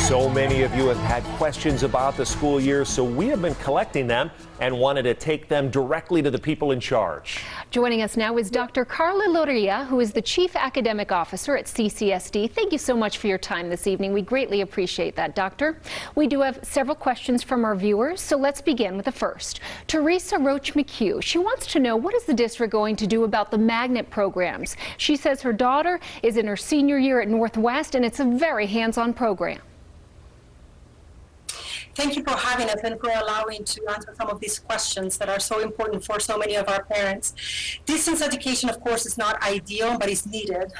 So many of you have had questions about the school year, so we have been collecting them and wanted to take them directly to the people in charge. Joining us now is Dr. Carla Loria, who is the Chief Academic Officer at CCSD. Thank you so much for your time this evening. We greatly appreciate that, Doctor. We do have several questions from our viewers, so let's begin with the first. Teresa Roach McHugh, she wants to know, what is the district going to do about the magnet programs? She says her daughter is in her senior year at Northwest, and it's a very hands-on program. Thank you for having us and for allowing to answer some of these questions that are so important for so many of our parents. Distance education, of course, is not ideal, but is needed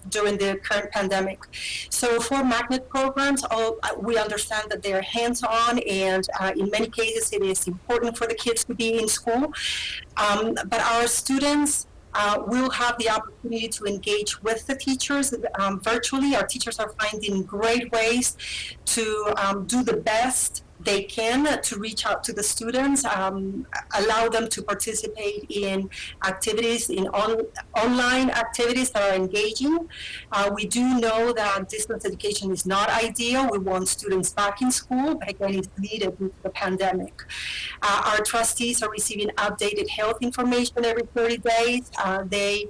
during the current pandemic. So for magnet programs, we understand that they're hands-on, and in many cases it is important for the kids to be in school. But our students we'll have the opportunity to engage with the teachers virtually. Our teachers are finding great ways to do the best they can to reach out to the students, allow them to participate in activities, in online activities that are engaging. We do know that distance education is not ideal. We want students back in school, but again, it's needed due to the pandemic. Our trustees are receiving updated health information every 30 days. They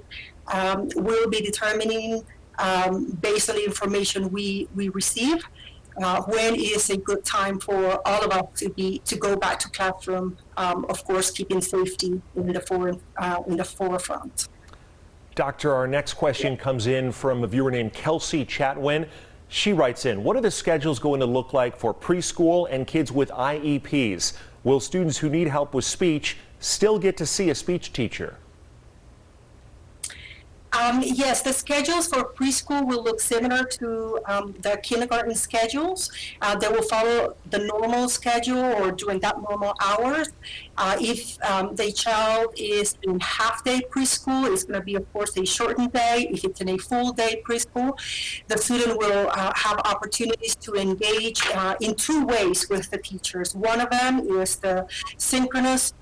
will be determining, based on the information we receive, when is a good time for all of us to go back to classroom, of course, keeping safety in the forefront. Doctor, our next question comes in from a viewer named Kelsey Chatwin. She writes in, what are the schedules going to look like for preschool and kids with IEPs? Will students who need help with speech still get to see a speech teacher? Yes, the schedules for preschool will look similar to the kindergarten schedules. They will follow the normal schedule or during that normal hours. If the child is in half-day preschool, it's going to be, of course, a shortened day. If it's in a full-day preschool, the student will have opportunities to engage in two ways with the teachers. One of them is the synchronous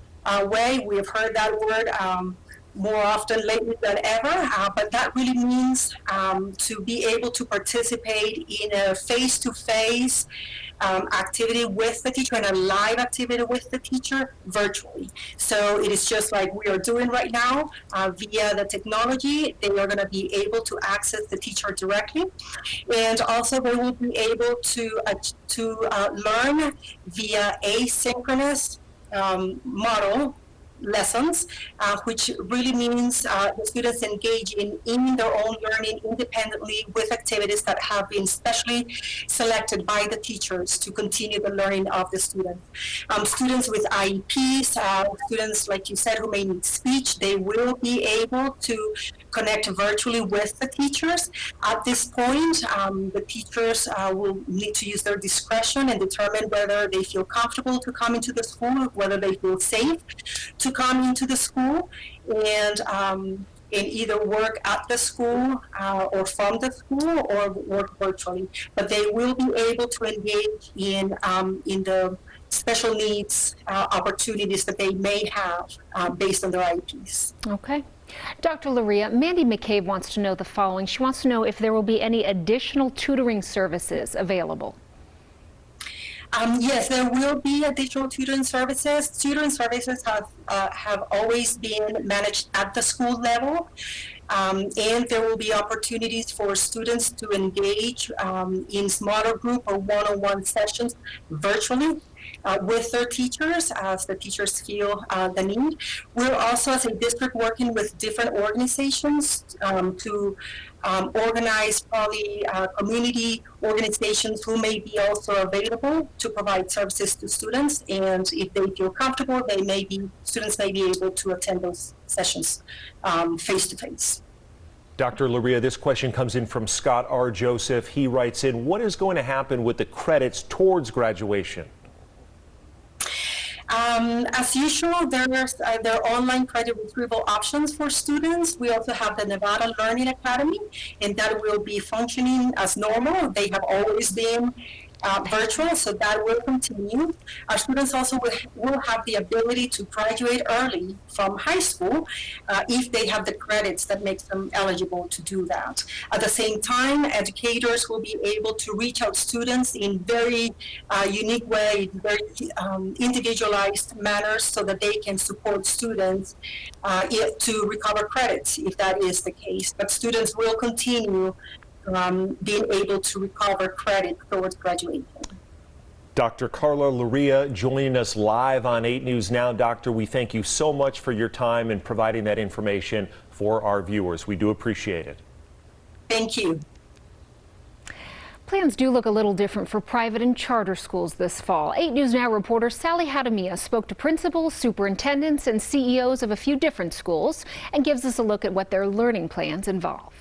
way. We have heard that word more often lately than ever, but that really means to be able to participate in a face-to-face activity with the teacher and a live activity with the teacher virtually. So it is just like we are doing right now via the technology. They are going to be able to access the teacher directly, and also they will be able to learn via asynchronous model lessons, which really means the students engaging in their own learning independently with activities that have been specially selected by the teachers to continue the learning of the students. Students with IEPs, students, like you said, who may need speech, they will be able to connect virtually with the teachers. At this point, the teachers will need to use their discretion and determine whether they feel comfortable to come into the school, whether they feel safe to come into the school, and either work at the school or from the school or work virtually. But they will be able to engage in the special needs opportunities that they may have based on their IEPs. Okay. Dr. Loria, Mandy McCabe wants to know the following. She wants to know if there will be any additional tutoring services available. Yes, there will be additional tutoring services. Tutoring services have always been managed at the school level, and there will be opportunities for students to engage in smaller group or one-on-one sessions virtually with their teachers as the teachers feel the need. We're also, as a district, working with different organizations to organize probably community organizations who may be also available to provide services to students, and if they feel comfortable, students may be able to attend those sessions face-to-face. Dr. Loria, this question comes in from Scott R. Joseph. He writes in, what is going to happen with the credits towards graduation? As usual, there are online credit retrieval options for students. We also have the Nevada Learning Academy, and that will be functioning as normal. They have always been virtual, so that will continue. Our students also will have the ability to graduate early from high school if they have the credits that makes them eligible to do that. At the same time, educators will be able to reach out students in very unique way, very individualized manners, so that they can support students to recover credits if that is the case. But students will continue being able to recover credit towards graduation. Dr. Carla Luria joining us live on 8 News Now. Doctor, we thank you so much for your time and providing that information for our viewers. We do appreciate it. Thank you. Plans do look a little different for private and charter schools this fall. 8 News Now reporter Sally Hadamia spoke to principals, superintendents, and CEOs of a few different schools and gives us a look at what their learning plans involve.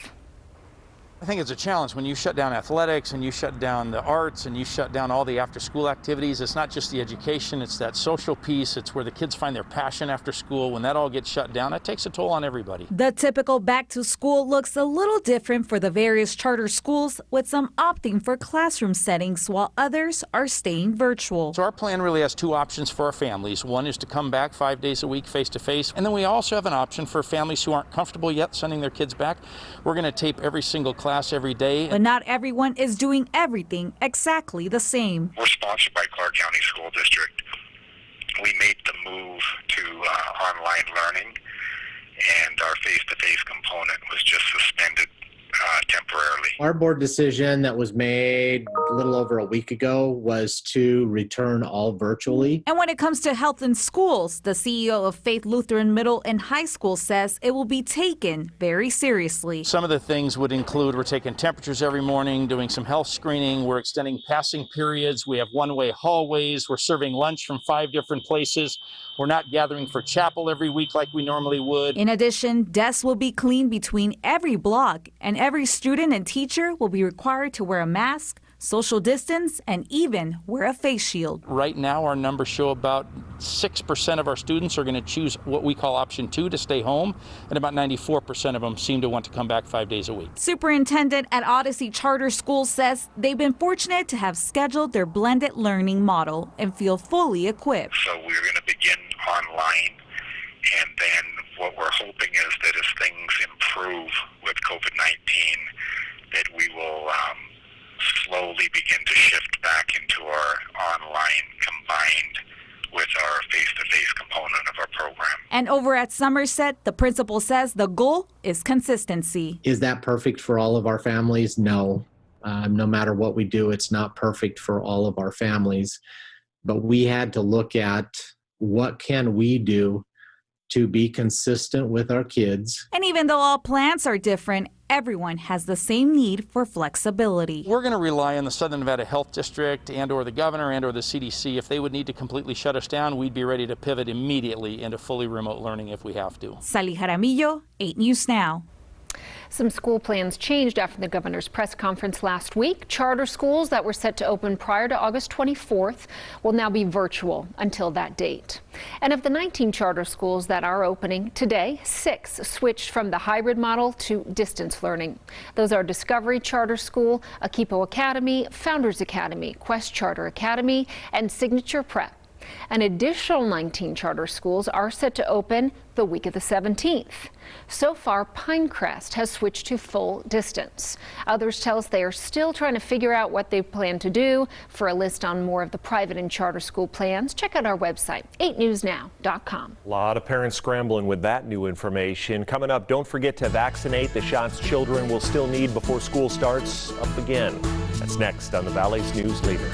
I think it's a challenge when you shut down athletics and you shut down the arts and you shut down all the after-school activities. It's not just the education, it's that social piece. It's where the kids find their passion after school. When that all gets shut down, it takes a toll on everybody. The typical back to school looks a little different for the various charter schools, with some opting for classroom settings while others are staying virtual. So our plan really has two options for our families. One is to come back 5 days a week face-to-face, and then we also have an option for families who aren't comfortable yet sending their kids back. We're going to tape every single class every day. But not everyone is doing everything exactly the same. We're sponsored by Clark County School District. We made the move to online learning, and our face-to-face component was just suspended temporarily. Our board decision that was made a little over a week ago was to return all virtually. And when it comes to health in schools, the CEO of Faith Lutheran Middle and High School says it will be taken very seriously. Some of the things would include we're taking temperatures every morning, doing some health screening, we're extending passing periods, we have one-way hallways, we're serving lunch from 5 different places. We're not gathering for chapel every week like we normally would. In addition, desks will be cleaned between every block, and every student and teacher will be required to wear a mask, social distance, and even wear a face shield. Right now, our numbers show about 6% of our students are going to choose what we call option 2 to stay home, and about 94% of them seem to want to come back 5 days a week. Superintendent at Odyssey Charter School says they've been fortunate to have scheduled their blended learning model and feel fully equipped. So we're going to begin online, and then what we're hoping is that as things improve with COVID-19, that we will slowly begin to shift back into our online combined with our face-to-face component of our program. And over at Somerset, the principal says the goal is consistency. Is that perfect for all of our families? No. No matter what we do, it's not perfect for all of our families. But we had to look at what can we do to be consistent with our kids. And even though all plans are different, everyone has the same need for flexibility. We're going to rely on the Southern Nevada Health District and or the governor and or the CDC. If they would need to completely shut us down, we'd be ready to pivot immediately into fully remote learning if we have to. Sally Jaramillo, 8 News Now. Some school plans changed after the governor's press conference last week. Charter schools that were set to open prior to August 24th will now be virtual until that date. And of the 19 charter schools that are opening today, 6 switched from the hybrid model to distance learning. Those are Discovery Charter School, Akipo Academy, Founders Academy, Quest Charter Academy, and Signature Prep. An additional 19 charter schools are set to open the week of the 17th. So far, Pinecrest has switched to full distance. Others tell us they are still trying to figure out what they plan to do. For a list on more of the private and charter school plans, check out our website, 8newsnow.com. A lot of parents scrambling with that new information. Coming up, don't forget to vaccinate. The shots children will still need before school starts up again. That's next on the Valley's News Leader.